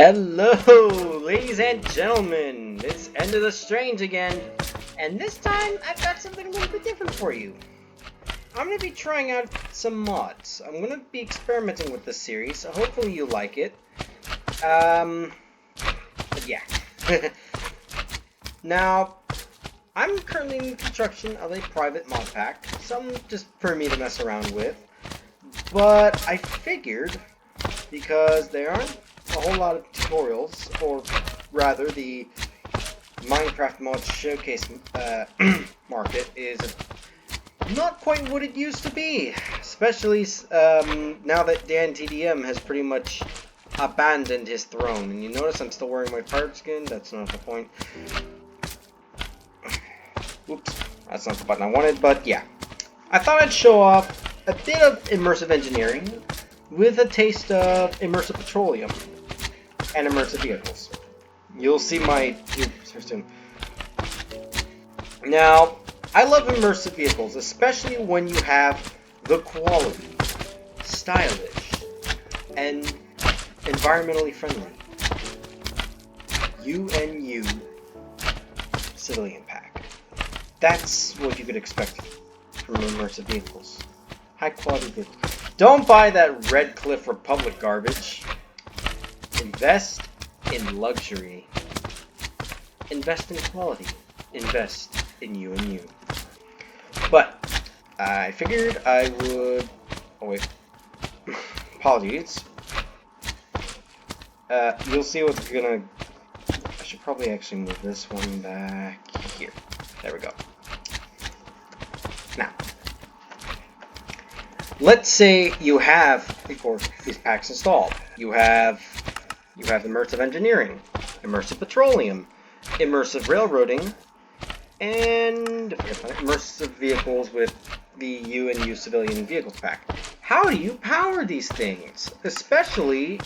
Hello, ladies and gentlemen. It's End of the Strange again, and this time I've got something a little bit different for you. I'm going to be trying out some mods. I'm going to be experimenting with this series, so hopefully you like it. But yeah. Now, I'm currently in the construction of a private mod pack, some just for me to mess around with. But I figured, because there aren't a whole lot of tutorials, or rather the Minecraft mod showcase market is not quite what it used to be, especially now that Dan TDM has pretty much abandoned his throne. And you notice I'm still wearing my pirate skin. That's not the point. Oops, that's not the button I wanted, but yeah. I thought I'd show off a bit of Immersive Engineering with a taste of Immersive Petroleum and Immersive Vehicles. You'll see my... soon. Now, I love Immersive Vehicles, especially when you have the quality, stylish, and environmentally friendly UNU civilian pack. That's what you could expect from Immersive Vehicles. High quality vehicles. Don't buy that Red Cliff Republic garbage. Invest in luxury. Invest in quality. Invest in UNU. But I figured I would... oh wait. Apologies. You'll see what's gonna... I should probably actually move this one back here. There we go. Now, let's say you have, of course, these packs installed. You have Immersive Engineering, Immersive Petroleum, Immersive Railroading, and Immersive Vehicles with the UNU Civilian Vehicles pack. How do you power these things? Especially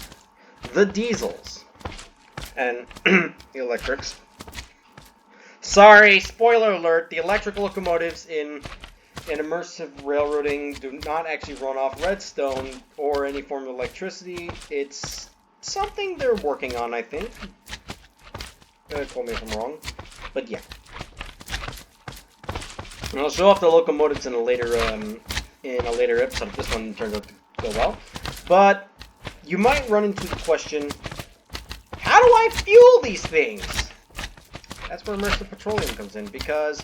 the diesels and the electrics. Sorry, spoiler alert, the electric locomotives in Immersive Railroading do not actually run off redstone or any form of electricity. It's something they're working on, I think. Quote me if I'm wrong. But yeah. And I'll show off the locomotives in a later episode if this one turns out to go well. But you might run into the question, how do I fuel these things? That's where Immersive Petroleum comes in, because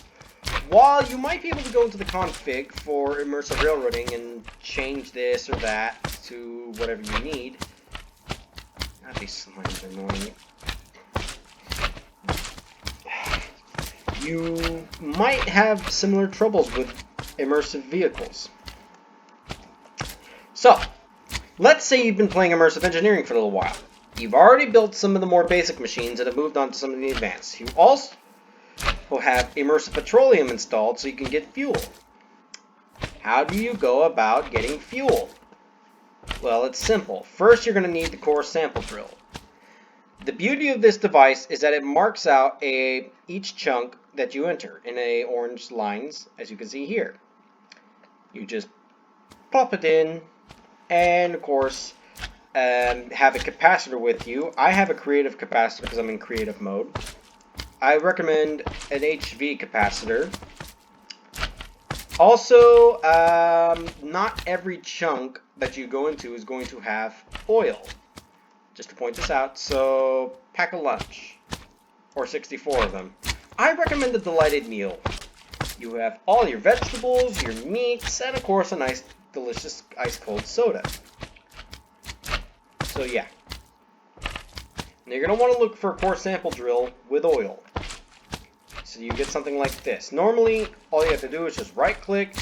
while you might be able to go into the config for Immersive Railroading and change this or that to whatever you need, these slimes are annoying. You might have similar troubles with Immersive Vehicles. So, let's say you've been playing Immersive Engineering for a little while. You've already built some of the more basic machines and have moved on to some of the advanced. You also have Immersive Petroleum installed so you can get fuel. How do you go about getting fuel? Well, it's simple. First, you're going to need the core sample drill. The beauty of this device is that it marks out each chunk that you enter in orange lines, as you can see here. You just plop it in, and of course, have a capacitor with you. I have a creative capacitor because I'm in creative mode. I recommend an HV capacitor. Also, not every chunk that you go into is going to have oil. Just to point this out, so pack a lunch, or 64 of them. I recommend the delighted meal. You have all your vegetables, your meats, and of course a nice, delicious ice-cold soda. So yeah. Now you're going to want to look for a core sample drill with oil. So you get something like this. Normally, all you have to do is just right-click.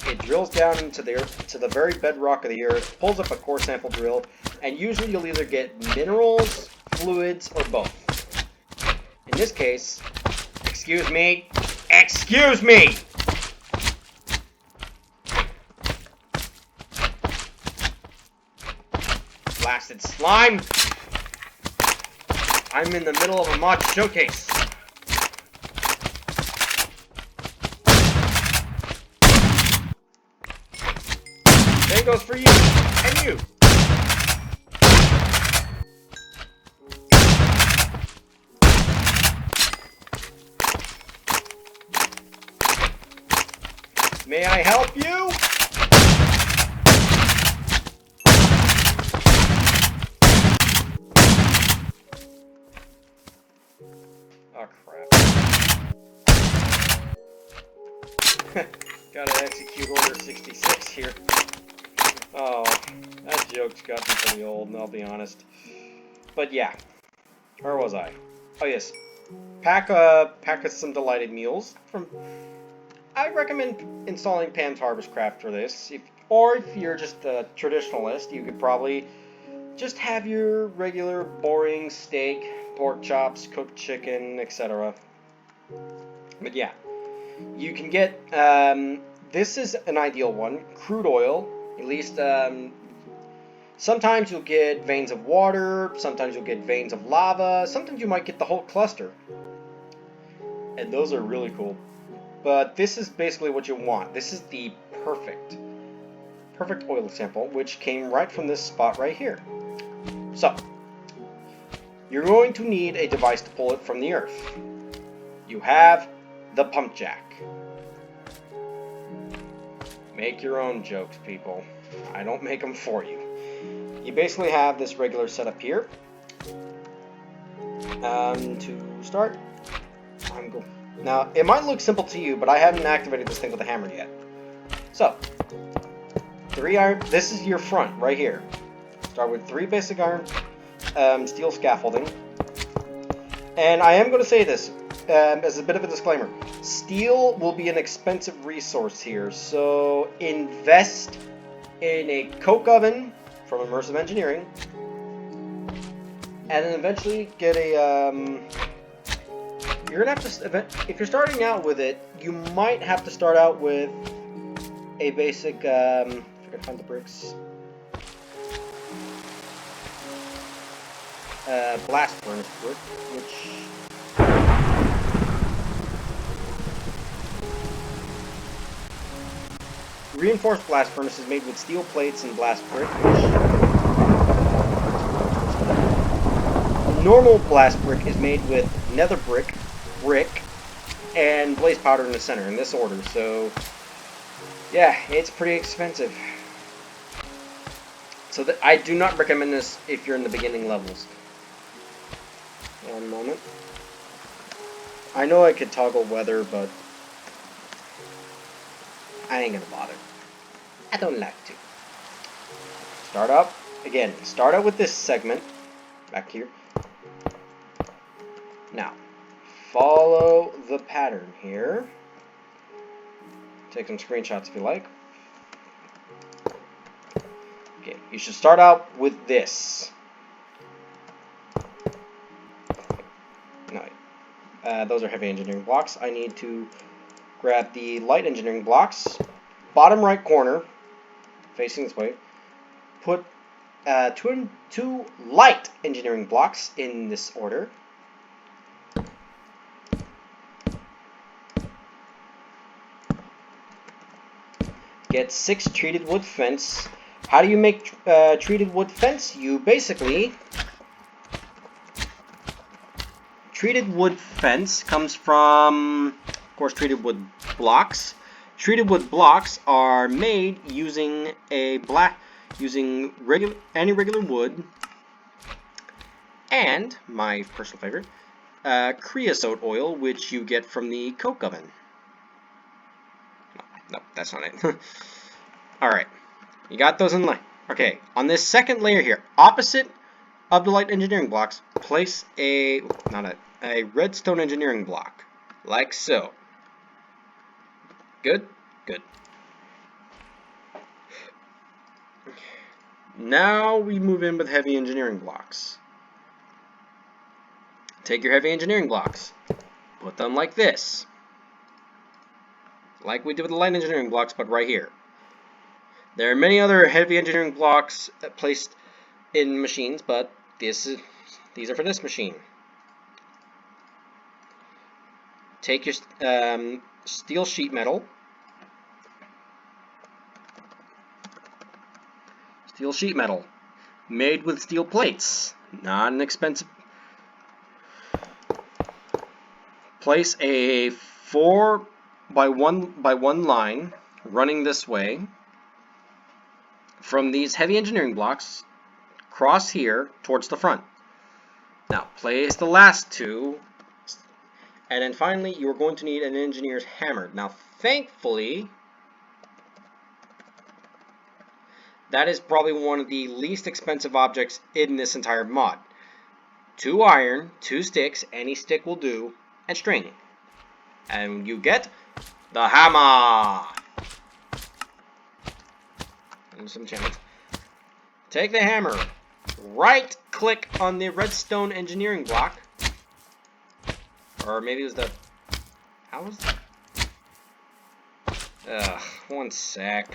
It drills down into the very bedrock of the earth, pulls up a core sample drill, and usually you'll either get minerals, fluids, or both. In this case, excuse me, blasted slime! I'm in the middle of a mod showcase. Same goes for you, and you. May I help you? Oh, crap. Gotta execute Order 66 here. Oh, that joke's got me pretty old, I'll be honest. But yeah, where was I? Oh yes, pack us some delighted meals. I recommend installing Pam's Harvest Craft for this. Or if you're just a traditionalist, you could probably just have your regular boring steak, pork chops, cooked chicken, etc. But yeah, you can get, this is an ideal one, crude oil, at least, sometimes you'll get veins of water, sometimes you'll get veins of lava, sometimes you might get the whole cluster. And those are really cool. But this is basically what you want. This is the perfect oil sample, which came right from this spot right here. So, you're going to need a device to pull it from the earth. You have the pump jack. Make your own jokes, people. I don't make them for you. You basically have this regular setup here. To start, now, it might look simple to you, but I haven't activated this thing with a hammer yet. So, 3 iron, this is your front, right here. Start with 3 basic iron steel scaffolding. And I am going to say this, as a bit of a disclaimer. Steel will be an expensive resource here, so invest in a coke oven from Immersive Engineering, and then eventually get a, you're gonna have to, if you're starting out with it, you might have to start out with a basic, if I can find the bricks, blast furnace brick, which, reinforced blast furnace is made with steel plates and blast brick, which, normal blast brick is made with nether brick, and blaze powder in the center, in this order, so yeah, it's pretty expensive. So I do not recommend this if you're in the beginning levels. One moment. I know I could toggle weather, but I ain't gonna bother. I don't like to. Start up, again, start out with this segment, back here. Now, follow the pattern here. Take some screenshots if you like. Okay, you should start out with this. No, those are heavy engineering blocks. I need to grab the light engineering blocks, bottom right corner, facing this way. Put two light engineering blocks in this order. Get 6 treated wood fence. How do you make treated wood fence? You basically, treated wood fence comes from, of course, treated wood blocks. Treated wood blocks are made using any regular wood, and my personal favorite, creosote oil, which you get from the coke oven. No, that's not it. Alright, you got those in line. Okay, on this second layer here, opposite of the light engineering blocks, place a redstone engineering block, like so. Good? Good. Now we move in with heavy engineering blocks. Take your heavy engineering blocks, put them like this. Like we did with the light engineering blocks, but right here. There are many other heavy engineering blocks placed in machines, but these are for this machine. Take your steel sheet metal. Steel sheet metal, made with steel plates, not an expensive. Place a 4 by 1 line running this way from these heavy engineering blocks, cross here towards the front. Now, place the last two, and then finally, you are going to need an engineer's hammer. Now, thankfully, that is probably one of the least expensive objects in this entire mod. 2 iron, 2 sticks, any stick will do, and string. And you get the hammer! And some enchantments. Take the hammer, right-click on the redstone engineering block. Or maybe it was the... How was that? One sec.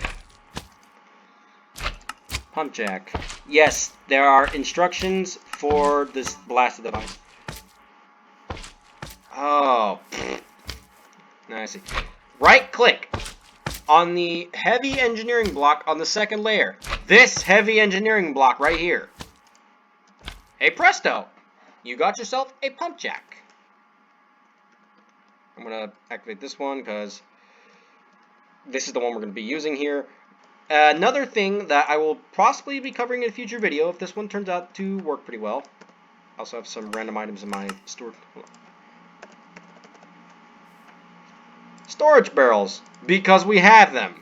Pumpjack. Yes, there are instructions for this blasted device. Oh. Now I see. Right-click on the heavy engineering block on the second layer. This heavy engineering block right here. Hey presto! You got yourself a pumpjack. I'm going to activate this one because this is the one we're going to be using here. Another thing that I will possibly be covering in a future video if this one turns out to work pretty well. I also have some random items in my storage barrels because we have them.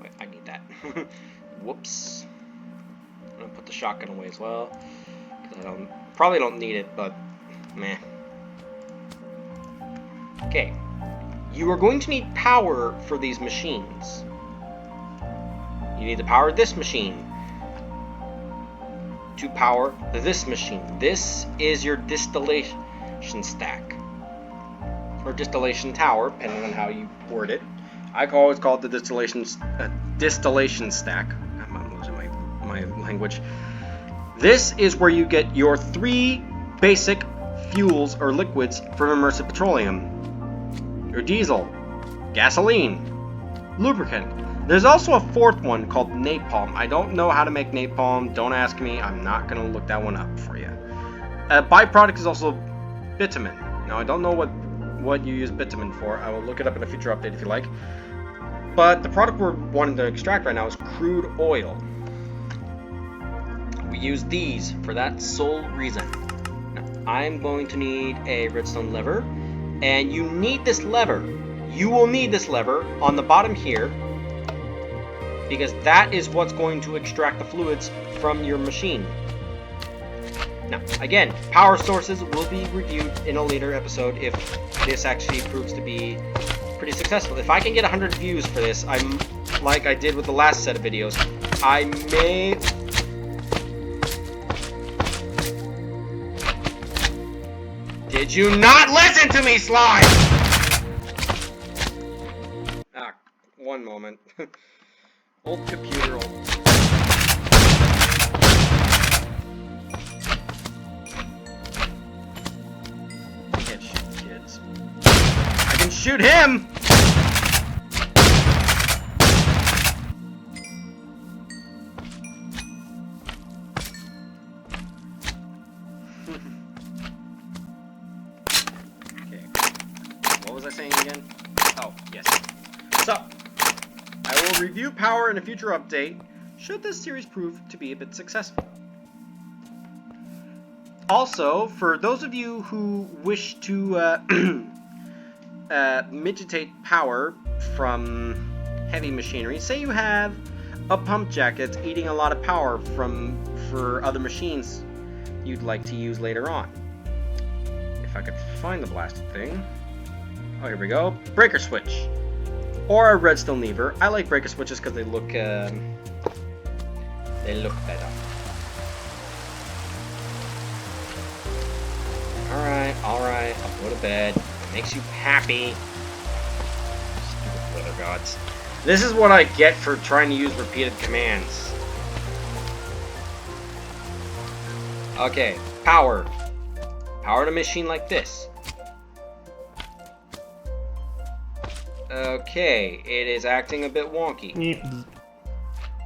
Wait, I need that. Whoops. I'm gonna put the shotgun away as well. I probably don't need it, but meh. Okay. You are going to need power for these machines. You need to power this machine to power this machine. This is your distillation stack. Or distillation tower, depending on how you word it. I always call it the distillation stack. I'm losing my language. This is where you get your 3 basic fuels or liquids from Immersive Petroleum. Your diesel, gasoline, lubricant. There's also a 4th one called napalm. I don't know how to make napalm. Don't ask me. I'm not going to look that one up for you. A byproduct is also bitumen. Now, I don't know what you use bitumen for. I will look it up in a future update if you like. But the product we're wanting to extract right now is crude oil. We use these for that sole reason. Now, I'm going to need a redstone lever, and you need this lever. You will need this lever on the bottom here, because that is what's going to extract the fluids from your machine. Now, again, power sources will be reviewed in a later episode if this actually proves to be pretty successful. If I can get 100 views for this, I'm like I did with the last set of videos, I may... Did you not listen to me, slime? Ah, one moment. Old computer, old... I can't shoot kids. I can shoot him! Okay. What was I saying again? Oh, yes. So, I will review power in a future update, should this series prove to be a bit successful. Also, for those of you who wish to mitigate power from heavy machinery, say you have a pump jack that's eating a lot of power for other machines you'd like to use later on. If I could find the blasted thing. Oh, here we go. Breaker switch. Or a redstone lever. I like breaker switches because they look better. Alright, I'll go to bed. It makes you happy. Stupid weather gods. This is what I get for trying to use repeated commands. Okay, power. Power to a machine like this. Okay, it is acting a bit wonky.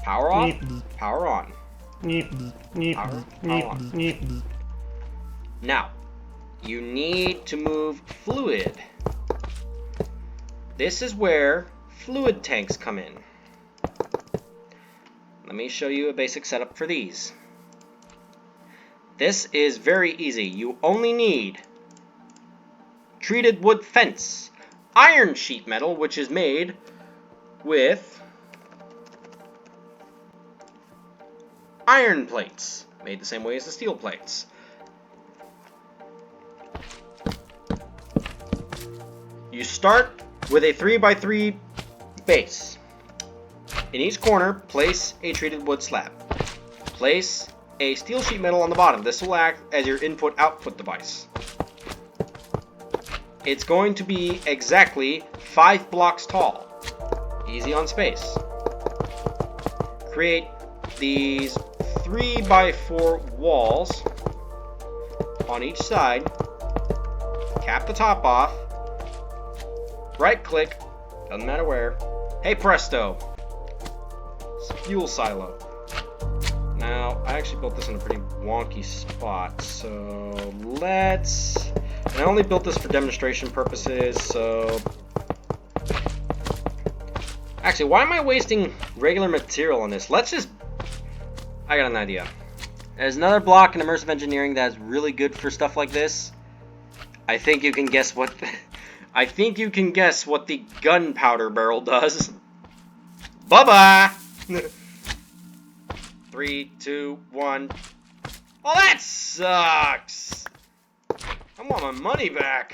Power off, power on. Now, you need to move fluid. This is where fluid tanks come in. Let me show you a basic setup for these. This is very easy. You only need treated wood fence, iron sheet metal, which is made with iron plates, made the same way as the steel plates. You start with a 3x3 base. In each corner, place a treated wood slab. Place a steel sheet metal on the bottom. This will act as your input-output device. It's going to be exactly 5 blocks tall. Easy on space. Create these 3x4 walls on each side. Cap the top off. Right click, doesn't matter where. Hey presto! It's a fuel silo. Now, I actually built this in a pretty wonky spot, so let's... And I only built this for demonstration purposes, so... Actually, why am I wasting regular material on this? Let's just... I got an idea. There's another block in Immersive Engineering that's really good for stuff like this. I think you can guess what... I think you can guess what the gunpowder barrel does. Bye-bye! 3, 2, 1. Oh, that sucks! I want my money back.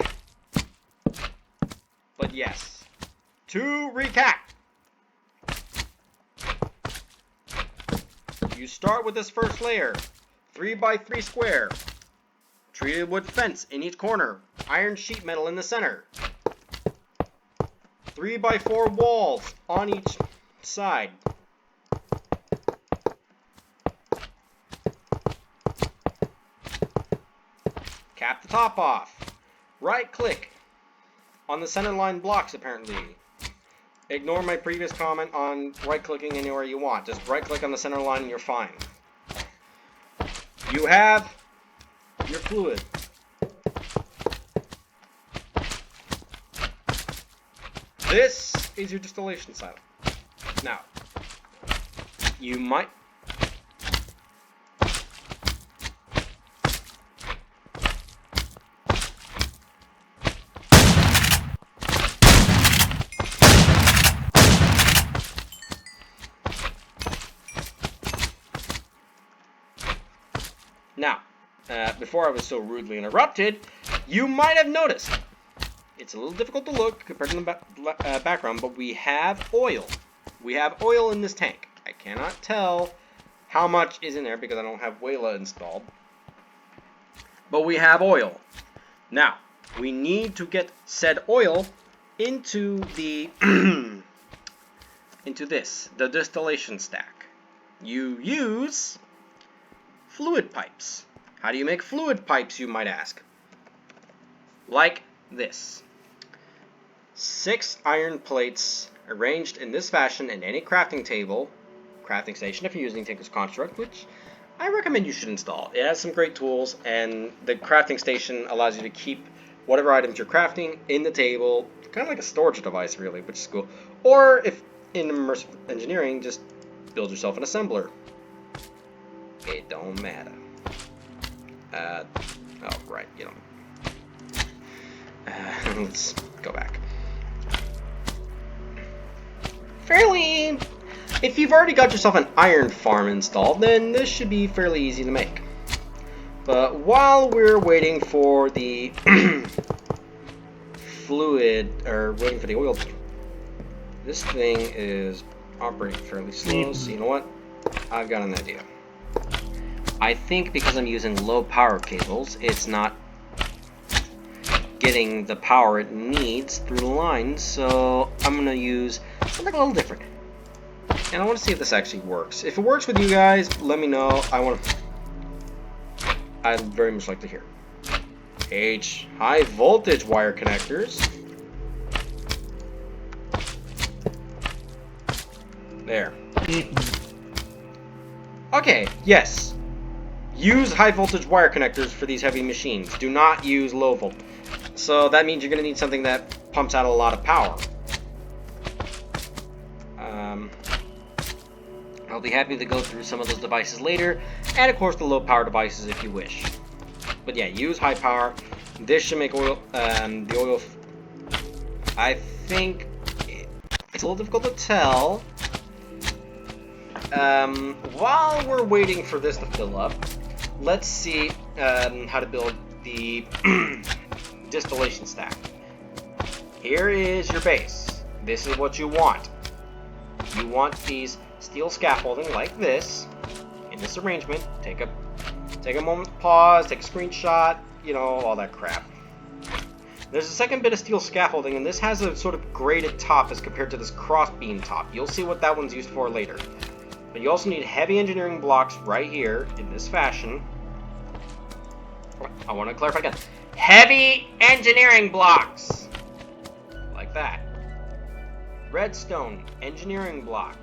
But yes. To recap. You start with this first layer. 3x3 square. Treated wood fence in each corner. Iron sheet metal in the center. 3x4 walls on each side. Cap the top off. Right click on the center line blocks apparently. Ignore my previous comment on right clicking anywhere you want. Just right click on the center line and you're fine. You have your fluid. This is your distillation silo. Now, you might... Now, before I was so rudely interrupted, you might have noticed it's a little difficult to look compared to the background, but we have oil. We have oil in this tank. I cannot tell how much is in there because I don't have Wayla installed. But we have oil. Now, we need to get said oil into the the distillation stack. You use fluid pipes. How do you make fluid pipes, you might ask? Like this. 6 iron plates arranged in this fashion in any crafting station if you're using Tinker's Construct, which I recommend you should install. It has some great tools, and the crafting station allows you to keep whatever items you're crafting in the table, kind of like a storage device really, which is cool. Or if in Immersive Engineering, just build yourself an assembler. It don't matter. Oh, right, you know. Let's go back. If you've already got yourself an iron farm installed, then this should be fairly easy to make. But while we're waiting for the fluid, or waiting for the oil, this thing is operating fairly slow, so you know what? I've got an idea. I think because I'm using low power cables, it's not getting the power it needs through the line, so I'm going to use something a little different. And I want to see if this actually works. If it works with you guys, let me know. I'd very much like to hear. High voltage wire connectors. There. Okay, yes. Use high voltage wire connectors for these heavy machines. Do not use low voltage. So that means you're going to need something that pumps out a lot of power. I'll be happy to go through some of those devices later, and of course the low power devices if you wish. But yeah, use high power. This should make oil, the oil, I think, it's a little difficult to tell. While we're waiting for this to fill up, let's see how to build the distillation stack. Here is your base. This is what you want. You want these steel scaffolding like this, in this arrangement. Take a moment to pause, take a screenshot, you know, all that crap. There's a second bit of steel scaffolding, and this has a sort of graded top as compared to this cross-beam top. You'll see what that one's used for later. But you also need heavy engineering blocks right here, in this fashion. I want to clarify again. Heavy engineering blocks! Like that. Redstone engineering block.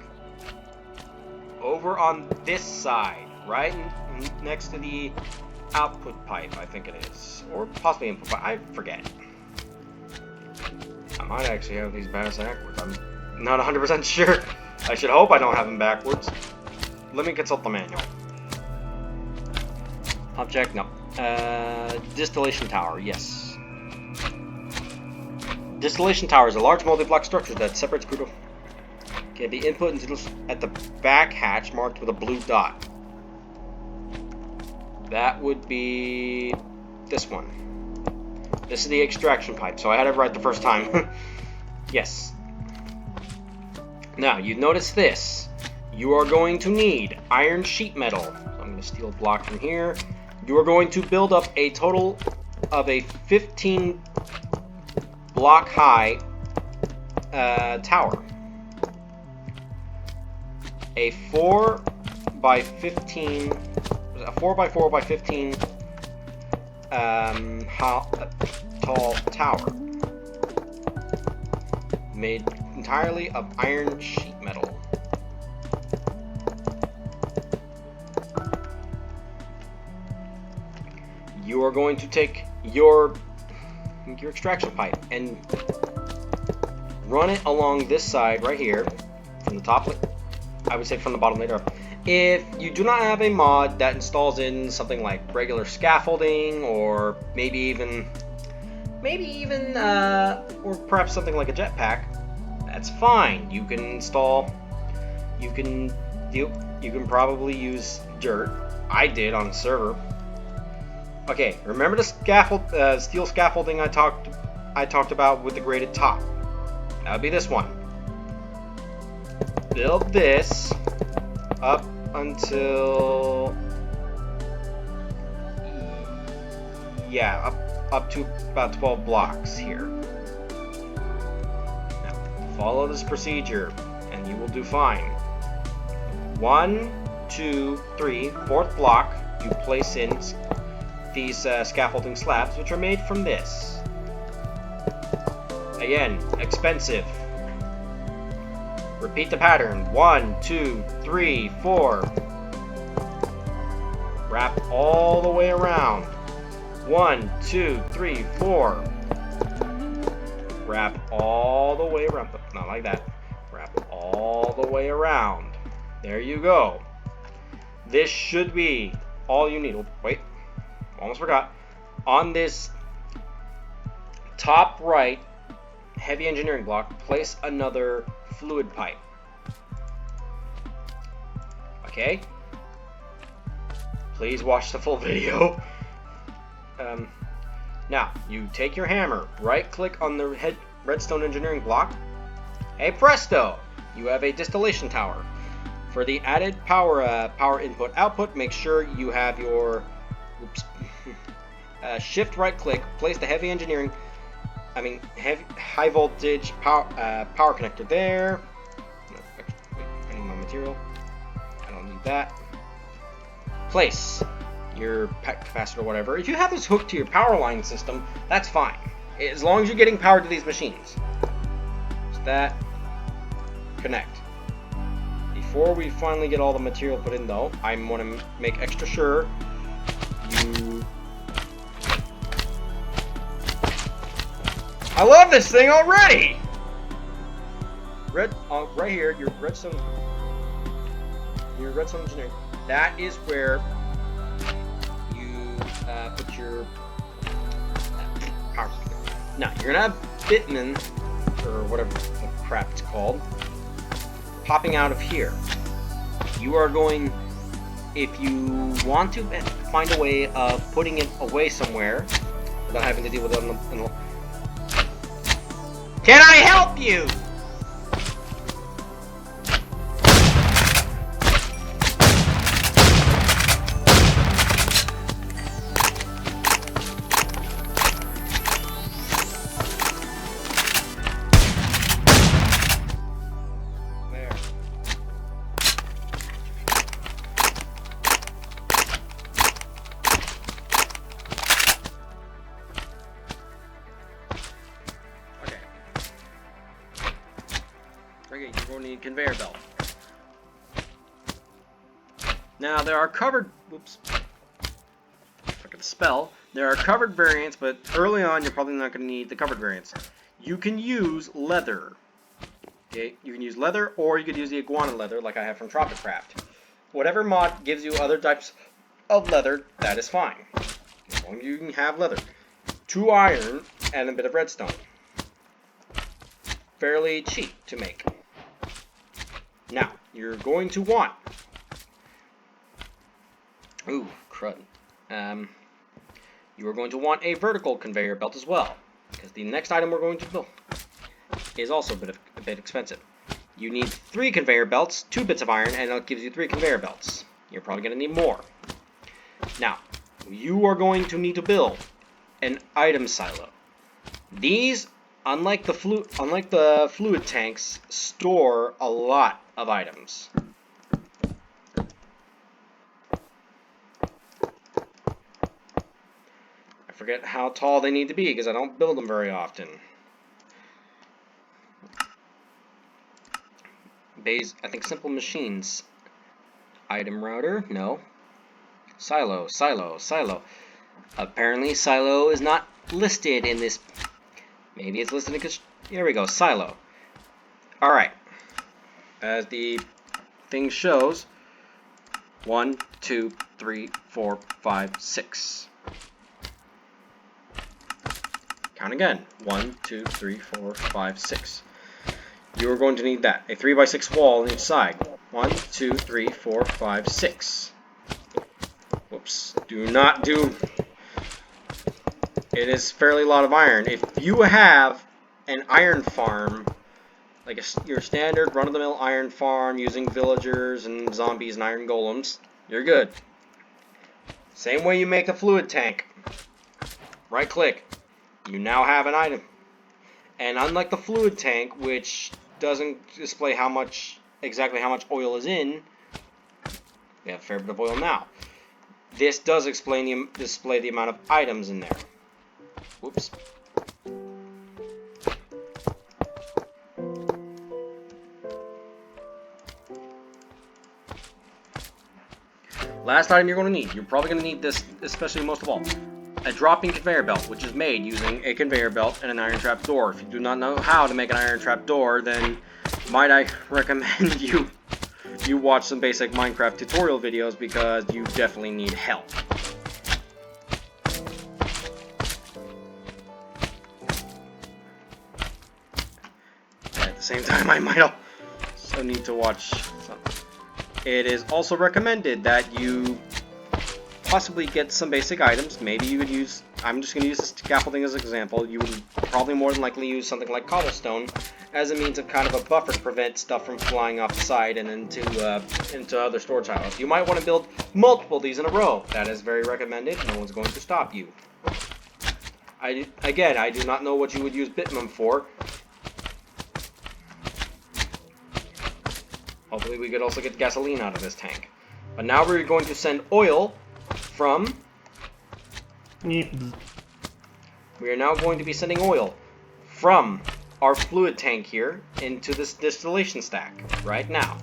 Over on this side, right next to the output pipe, I think it is. Or possibly input pipe, I forget. I might actually have these backwards. I'm not 100% sure. I should hope I don't have them backwards. Let me consult the manual. Pumpjack, no. Distillation tower, yes. Distillation tower is a large multi-block structure that separates crude. Okay, the input is at the back hatch marked with a blue dot. That would be this one. This is the extraction pipe, so I had it right the first time. Yes. Now, you notice this. You are going to need iron sheet metal. So I'm going to steal a block from here. You are going to build up a total of a 15 block high tower. A 4 by 15, a 4 by 4 by 15 tall tower made entirely of iron sheet metal. You are going to take your extraction pipe and run it along this side right here from the top. I would say from the bottom later. If you do not have a mod that installs in something like regular scaffolding, or maybe even, or perhaps something like a jetpack, that's fine. You can install. You can probably use dirt. I did on the server. Okay, remember the steel scaffolding I talked about with the graded top. That would be this one. Build this up until, yeah, up to about 12 blocks here. Now, follow this procedure and you will do fine. 1, 2, 3, fourth block, you place in these scaffolding slabs, which are made from this. Again, expensive. Repeat the pattern. 1, 2, 3, 4. Wrap all the way around. 1, 2, 3, 4. Wrap all the way around. Not like that. Wrap all the way around. There you go. This should be all you need. Oh, wait. Almost forgot. On this top right heavy engineering block, place another fluid pipe. Okay. Please watch the full video. Now, you take your hammer, right-click on the redstone engineering block. Hey presto! You have a distillation tower. For the added power input-output, make sure you have your shift right-click, place the high voltage power connector there. I need my material. I don't need that. Place your capacitor or whatever. If you have this hooked to your power line system, that's fine. As long as you're getting power to these machines. So that, connect. before we finally get all the material put in, though, I want to make extra sure you... I love this thing already! Right here, your redstone engineering. That is where you put your power supply. Now, you're gonna have bitumen, or whatever the crap it's called, popping out of here. You are going, if you want to, find a way of putting it away somewhere without having to deal with it in the... Can I help you? Okay, you're going to need a conveyor belt. Now there are covered, whoops, if I could spell, there are covered variants, but early on you're probably not going to need the covered variants. You can use leather. Okay, you can use leather, or you could use the iguana leather like I have from Tropicraft. Whatever mod gives you other types of leather, that is fine. As long as you can have leather. 2 iron and a bit of redstone. Fairly cheap to make. Now, you're going to want... Ooh, crud. You are going to want a vertical conveyor belt as well, because the next item we're going to build is also a bit expensive. You need 3 conveyor belts, 2 bits of iron, and that gives you 3 conveyor belts. You're probably going to need more. Now, you are going to need to build an item silo. These, unlike the fluid tanks, store a lot of items. I forget how tall they need to be because I don't build them very often. I think simple machines. Item router? No. Silo, silo, silo. Apparently silo is not listed in this. Maybe it's listed because... Here we go, silo. Alright. As the thing shows, 1, 2, 3, 4, 5, 6. Count again. 1, 2, 3, 4, 5, 6. You are going to need that. A 3x6 wall on each side. 1, 2, 3, 4, 5, 6. Whoops. Do not do... It is fairly a lot of iron. If you have an iron farm, like your standard run-of-the-mill iron farm using villagers and zombies and iron golems, you're good. Same way you make a fluid tank. Right-click. You now have an item. And unlike the fluid tank, which doesn't display exactly how much oil is in, we have a fair bit of oil now. This does display the amount of items in there. Whoops. Last item you're going to need. You're probably going to need this, especially most of all. A dropping conveyor belt, which is made using a conveyor belt and an iron trap door. If you do not know how to make an iron trap door, then might I recommend you watch some basic Minecraft tutorial videos, because you definitely need help. At the same time, I might also need to watch something. It is also recommended that you possibly get some basic items. Maybe you would use, I'm just going to use this scaffolding as an example, you would probably more than likely use something like cobblestone as a means of kind of a buffer to prevent stuff from flying off the side and into other storage silos. You might want to build multiple of these in a row. That is very recommended. No one's going to stop you. Again, I do not know what you would use bitumen for. Hopefully we could also get gasoline out of this tank. But now we're going to send oil from... We are now going to be sending oil from our fluid tank here into this distillation stack right now.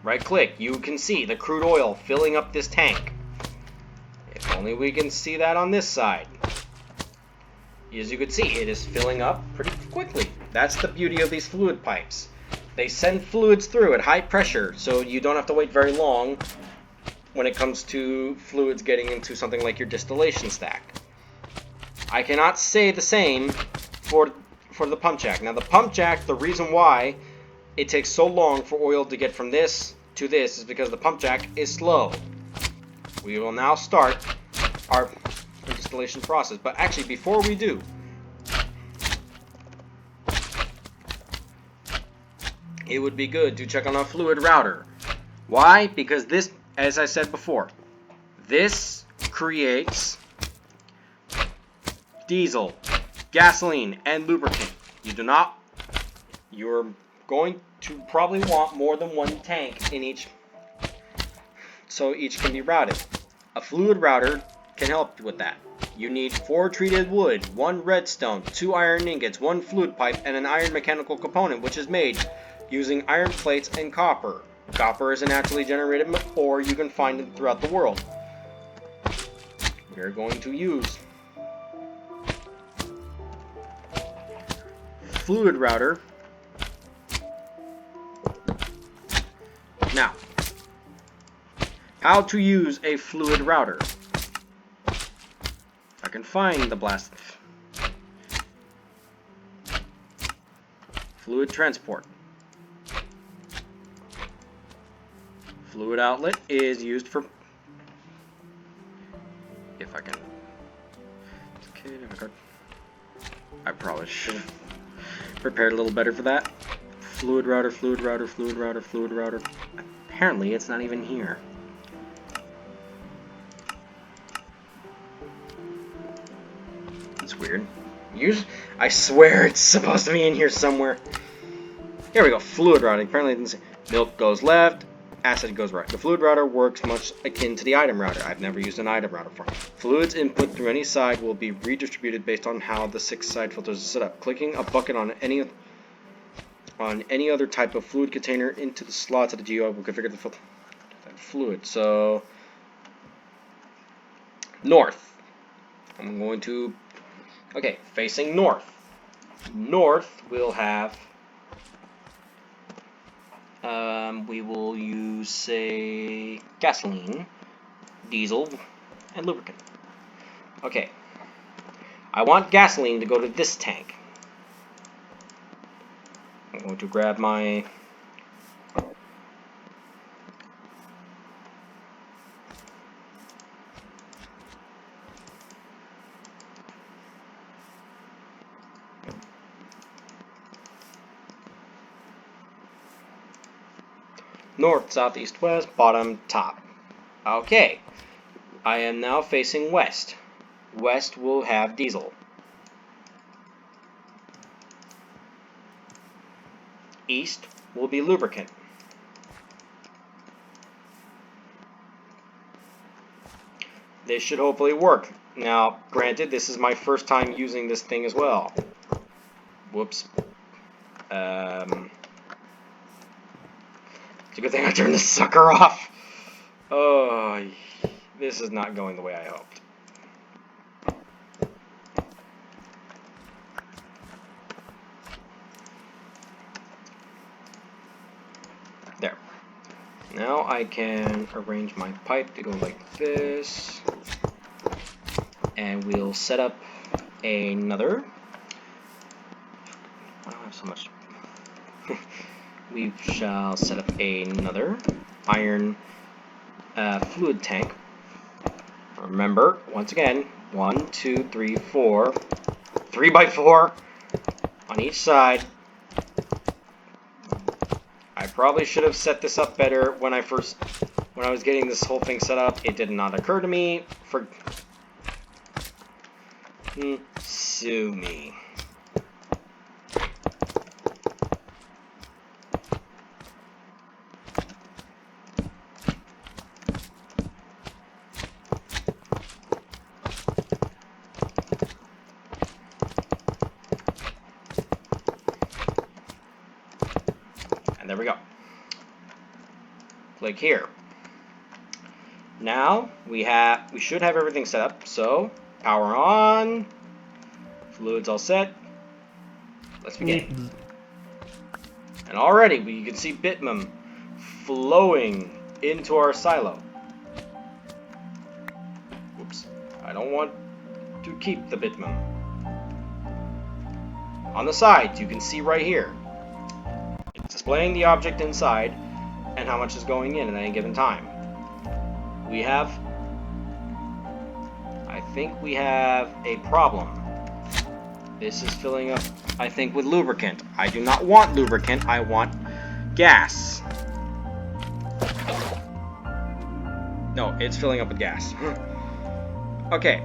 Right click, you can see the crude oil filling up this tank. If only we can see that on this side. As you can see, it is filling up pretty quickly. That's the beauty of these fluid pipes. They send fluids through at high pressure, so you don't have to wait very long when it comes to fluids getting into something like your distillation stack. I cannot say the same for the pump jack. Now the pump jack, the reason why it takes so long for oil to get from this to this is because the pump jack is slow. We will now start our distillation process, but actually before we do, it would be good to check on our fluid router. Why? Because this, as I said before, this creates diesel, gasoline, and lubricant. You're going to probably want more than one tank in each, so each can be routed. A fluid router can help with that. You need 4 treated wood, 1 redstone, 2 iron ingots, 1 fluid pipe, and an iron mechanical component, which is made using iron plates and copper. Copper is a naturally generated ore you can find it throughout the world. We're going to use fluid router. Now, how to use a fluid router. I can find the blast. Fluid transport. Fluid outlet is used for, if I can, okay, I probably should have prepared a little better for that. Fluid router, fluid router, fluid router, fluid router. Apparently it's not even here. It's weird. I swear it's supposed to be in here somewhere. Here we go, fluid routing. Apparently it didn't say. Milk goes left, acid goes right. The fluid router works much akin to the item router. I've never used an item router before. Fluids input through any side will be redistributed based on how the 6 side filters are set up. Clicking a bucket on any other type of fluid container into the slots of the GUI will configure the fluid. So, north. I'm going to, okay, facing north. North will have, we will use, say, gasoline, diesel, and lubricant. Okay, I want gasoline to go to this tank. I'm going to grab my north, south, east, west, bottom, top. Okay, I am now facing west. West will have diesel. East will be lubricant. This should hopefully work. Now, granted, this is my first time using this thing as well. Whoops. It's a good thing I turned this sucker off. Oh, this is not going the way I hoped. There. Now I can arrange my pipe to go like this. And we'll set up another. I don't have so much. We shall set up another iron fluid tank. Remember, once again, 1, 2, 3, 4, 3 by 4 on each side. I probably should have set this up better when I was getting this whole thing set up. It did not occur to me. Sue me. And there we go. Click here. Now we should have everything set up. So power on, fluids all set. Let's begin. And already you can see bitumen flowing into our silo. Whoops! I don't want to keep the bitumen. On the sides, you can see right here. It's displaying the object inside and how much is going in at any given time. I think we have a problem. This is filling up, I think, with lubricant. I do not want lubricant, I want gas. No, it's filling up with gas. Okay.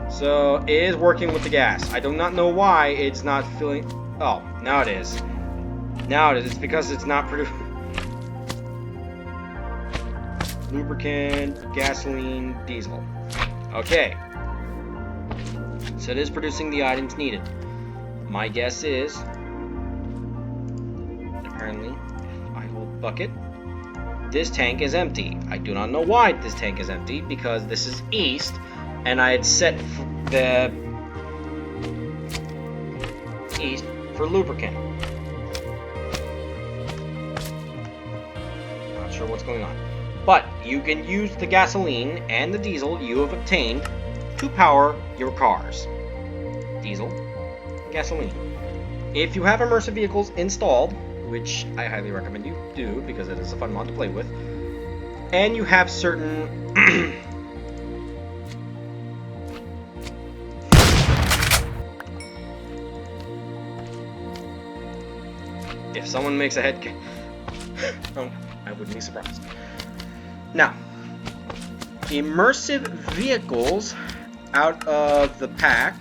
So, it is working with the gas. I do not know why it's not filling... Oh, now it is. Now it is. It's because it's not producing... Lubricant, gasoline, diesel. Okay. So it is producing the items needed. My guess is... Apparently, if I hold bucket, this tank is empty. I do not know why this tank is empty, because this is east, and I had set the east for lubricant. Not sure what's going on. But you can use the gasoline and the diesel you have obtained to power your cars. Diesel, gasoline. If you have immersive vehicles installed, which I highly recommend you do because it is a fun mod to play with, and you have certain if someone makes a head oh, I wouldn't be surprised. Now, Immersive Vehicles out of the pack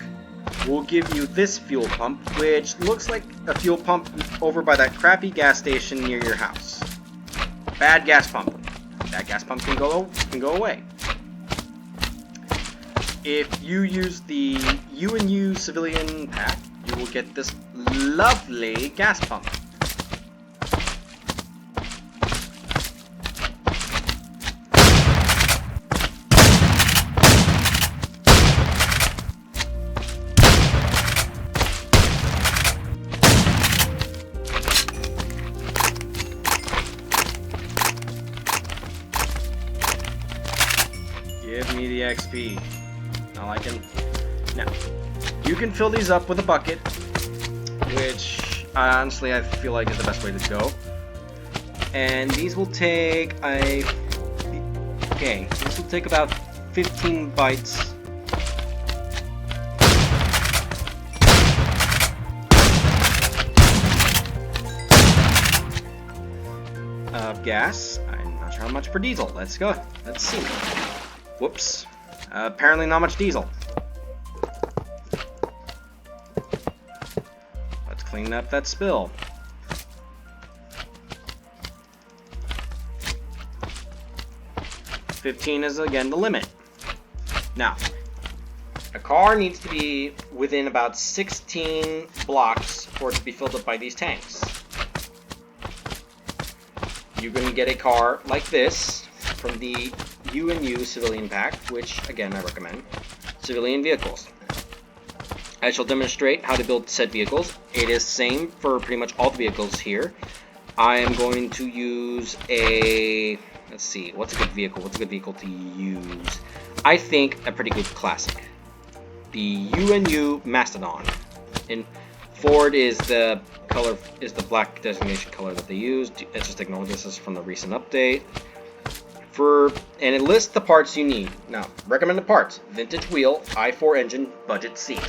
will give you this fuel pump, which looks like a fuel pump over by that crappy gas station near your house. Bad gas pump. That gas pump can go away. If you use the UNU civilian pack, you will get this lovely gas pump. Give me the XP. Now, you can fill these up with a bucket, which honestly I feel like is the best way to go. And these will take these will take about 15 bites. Of gas. I'm not sure how much for diesel. Let's go. Let's see. Whoops. Apparently not much diesel. Let's clean up that spill. $15 is again the limit. Now, a car needs to be within about 16 blocks for it to be filled up by these tanks. You can get a car like this from the UNU civilian pack, which again I recommend. Civilian vehicles. I shall demonstrate how to build said vehicles. It is same for pretty much all the vehicles here. I am going to use a... Let's see, what's a good vehicle? What's a good vehicle to use? I think a pretty good classic. The UNU Mastodon. And Ford is the color, is the black designation color that they used. Let's just ignore this is from the recent update. And it lists the parts you need. Now, recommended parts: vintage wheel, i4 engine, budget seat.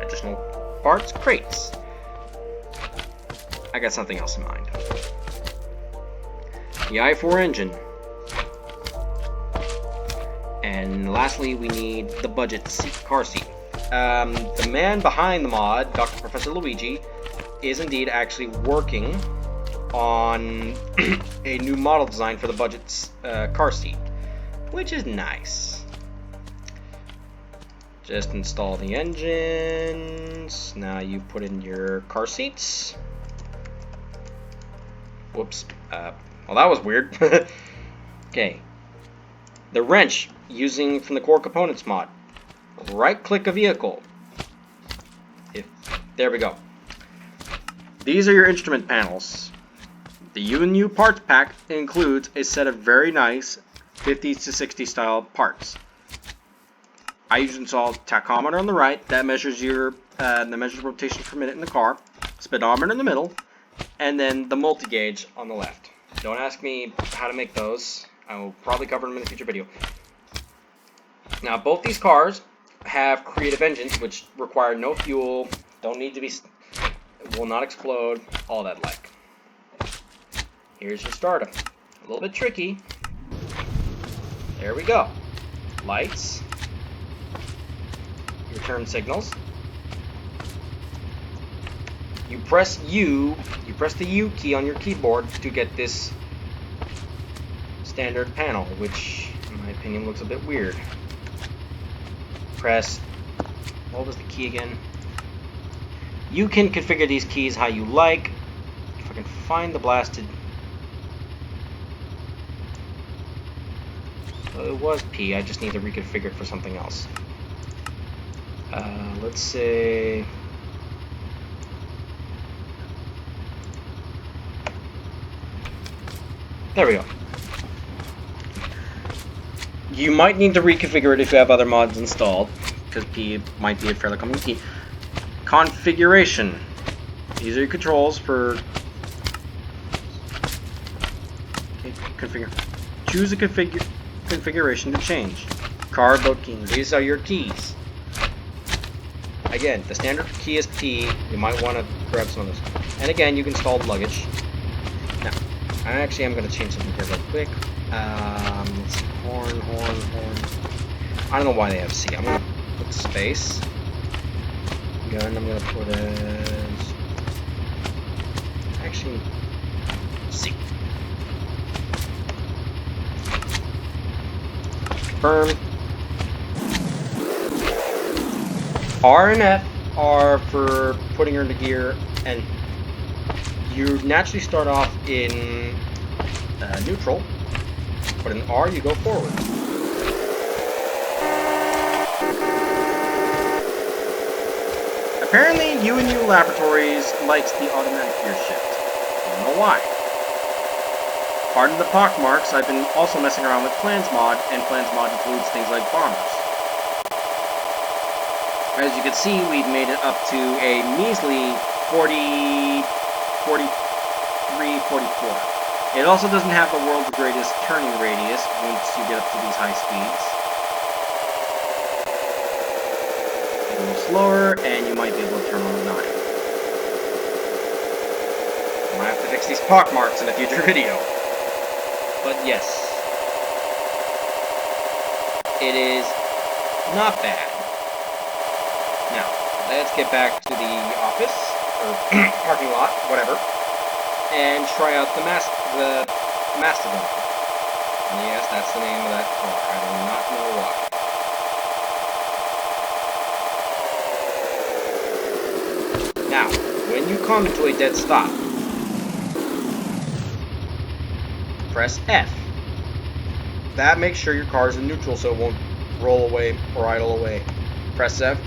Additional parts, crates. I got something else in mind. The i4 engine. And lastly, we need the budget seat, car seat. The man behind the mod, Dr. Professor Luigi, is indeed actually working on a new model design for the budget car seat, which is nice. Just install the engines. Now you put in your car seats. Whoops. Well, that was weird. Okay. The wrench, using from the core components mod. Right-click a vehicle. There we go. These are your instrument panels. The UNU parts pack includes a set of very nice 50s to 60s style parts. I usually install tachometer on the right, that measures your measures rotation per minute in the car, speedometer in the middle, and then the multi-gauge on the left. Don't ask me how to make those. I will probably cover them in a future video. Now, both these cars have creative engines, which require no fuel, don't need to be, will not explode, all that like. Here's your starter. A little bit tricky. There we go. Lights. Your turn signals. You press the U key on your keyboard to get this standard panel, which in my opinion looks a bit weird. Press, what was the key again? You can configure these keys how you like. If I can find the blasted, so it was P, I just need to reconfigure it for something else. Let's say there we go. You might need to reconfigure it if you have other mods installed, because P might be a fairly common key. Configuration. These are your controls for configure. Choose a configuration to change. Car boat keys. These are your keys. Again, the standard key is P. You might want to grab some of those. And again, you can install luggage. Now, I actually am going to change something here real quick. Let's see. Horn. I don't know why they have C. I'm going to put space. Gun, I'm going to put as... actually, C. Confirm. R and F are for putting her into gear, and you naturally start off in neutral, but in R you go forward. Apparently UNU Laboratories likes the automatic gear shift. I don't know why. Pardon the pockmarks, I've been also messing around with Plans mod, and Plans mod includes things like bombers. As you can see, we've made it up to a measly 43, 44. It also doesn't have the world's greatest turning radius once you get up to these high speeds. A little slower, and you might be able to turn on a dime. I might have to fix these pockmarks in a future video. But yes, it is not bad. Now, let's get back to the office, or parking lot, whatever, and try out the Mastodon. And yes, that's the name of that car. I do not know why. Now, when you come to a dead stop, press F. That makes sure your car is in neutral so it won't roll away or idle away. Press F.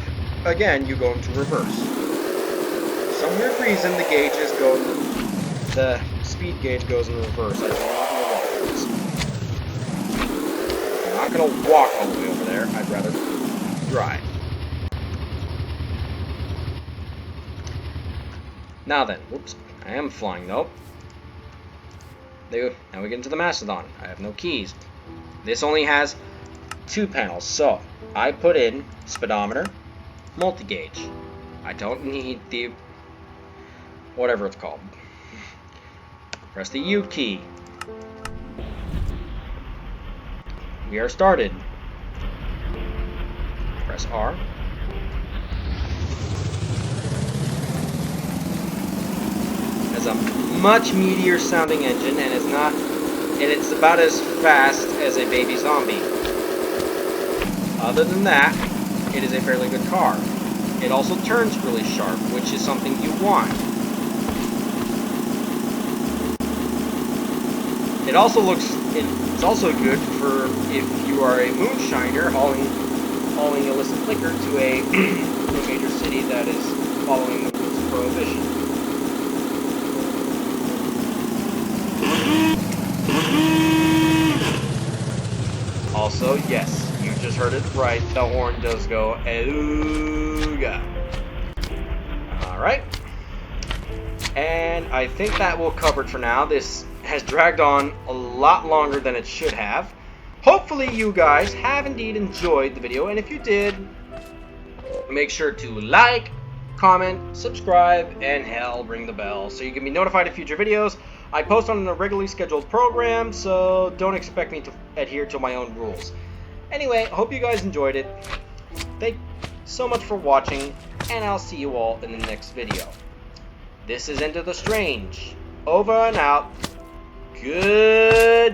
Again, you go into reverse. For some weird reason, the gauges go in the speed gauge goes in reverse. I do not know why. I'm not going to walk all the way over there. I'd rather drive. Now then, whoops, I am flying though. Now we get into the Mastodon. I have no keys. This only has 2 panels, so I put in speedometer, multi-gauge. I don't need the whatever it's called. Press the U key. We are started. Press R. Has a much meatier sounding engine, and it's about as fast as a baby zombie. Other than that, it is a fairly good car. It also turns really sharp, which is something you want. It also it's also good for if you are a moonshiner hauling illicit liquor to a major city that is following the rules of prohibition. Also, yes, you just heard it right. The horn does go "Eluga." Alright. And I think that will cover it for now. This has dragged on a lot longer than it should have. Hopefully you guys have indeed enjoyed the video, and if you did, make sure to like, comment, subscribe, and hell, ring the bell so you can be notified of future videos. I post on a regularly scheduled program, so don't expect me to adhere to my own rules. Anyway, hope you guys enjoyed it. Thank you so much for watching, and I'll see you all in the next video. This is Into the Strange. Over and out. Goodbye.